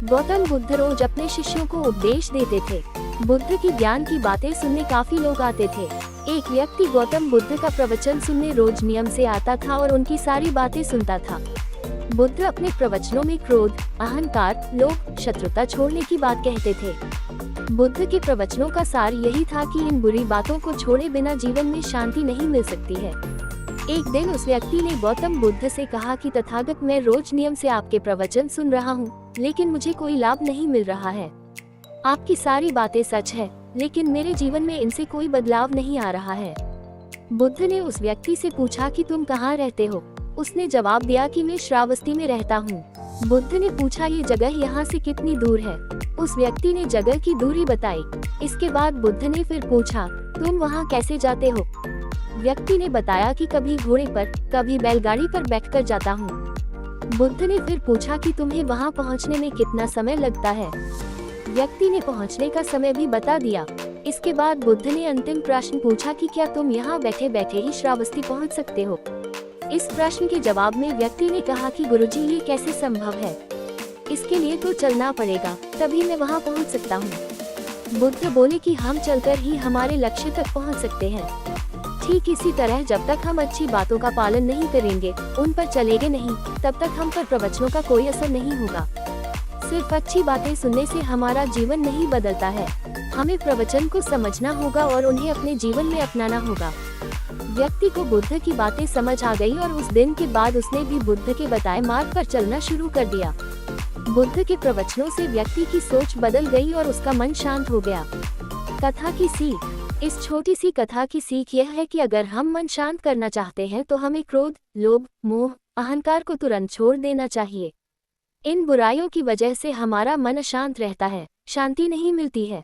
गौतम बुद्ध रोज अपने शिष्यों को उपदेश देते थे। बुद्ध की ज्ञान की बातें सुनने काफी लोग आते थे। एक व्यक्ति गौतम बुद्ध का प्रवचन सुनने रोज नियम से आता था और उनकी सारी बातें सुनता था। बुद्ध अपने प्रवचनों में क्रोध, अहंकार, लोभ, शत्रुता छोड़ने की बात कहते थे। बुद्ध के प्रवचनों का सार यही था कि इन बुरी बातों को छोड़े बिना जीवन में शांति नहीं मिल सकती है। एक दिन उस व्यक्ति ने गौतम बुद्ध से कहा कि तथागत, मैं रोज नियम से आपके प्रवचन सुन रहा हूँ, लेकिन मुझे कोई लाभ नहीं मिल रहा है। आपकी सारी बातें सच है, लेकिन मेरे जीवन में इनसे कोई बदलाव नहीं आ रहा है। बुद्ध ने उस व्यक्ति से पूछा कि तुम कहाँ रहते हो? उसने जवाब दिया कि मैं श्रावस्ती में रहता हूँ। बुद्ध ने पूछा, ये जगह यहाँ से कितनी दूर है? उस व्यक्ति ने जगह की दूरी बताई। इसके बाद बुद्ध ने फिर पूछा, तुम वहाँ कैसे जाते हो? व्यक्ति ने बताया कि कभी घोड़े पर, कभी बैलगाड़ी पर बैठकर जाता हूँ। बुद्ध ने फिर पूछा कि तुम्हें वहाँ पहुँचने में कितना समय लगता है? व्यक्ति ने पहुँचने का समय भी बता दिया। इसके बाद बुद्ध ने अंतिम प्रश्न पूछा कि क्या तुम यहाँ बैठे बैठे ही श्रावस्ती पहुँच सकते हो? इस प्रश्न के जवाब में व्यक्ति ने कहा कि गुरुजी, ये कैसे संभव है? इसके लिए तो चलना पड़ेगा, तभी मैं वहाँ पहुँच सकता हूँ। बुद्ध बोले कि हम चलकर ही हमारे लक्ष्य तक पहुँच सकते हैं। ठीक इसी तरह जब तक हम अच्छी बातों का पालन नहीं करेंगे, उन पर चलेंगे नहीं, तब तक हम पर प्रवचनों का कोई असर नहीं होगा। सिर्फ अच्छी बातें सुनने से हमारा जीवन नहीं बदलता है। हमें प्रवचन को समझना होगा और उन्हें अपने जीवन में अपनाना होगा। व्यक्ति को बुद्ध की बातें समझ आ गई और उस दिन के बाद उसने भी बुद्ध के बताए मार्ग पर चलना शुरू कर दिया। बुद्ध के प्रवचनों से व्यक्ति की सोच बदल गई और उसका मन शांत हो गया। कथा की सीख। इस छोटी सी कथा की सीख यह है कि अगर हम मन शांत करना चाहते हैं तो हमें क्रोध, लोभ, मोह, अहंकार को तुरंत छोड़ देना चाहिए। इन बुराइयों की वजह से हमारा मन अशांत रहता है, शांति नहीं मिलती है।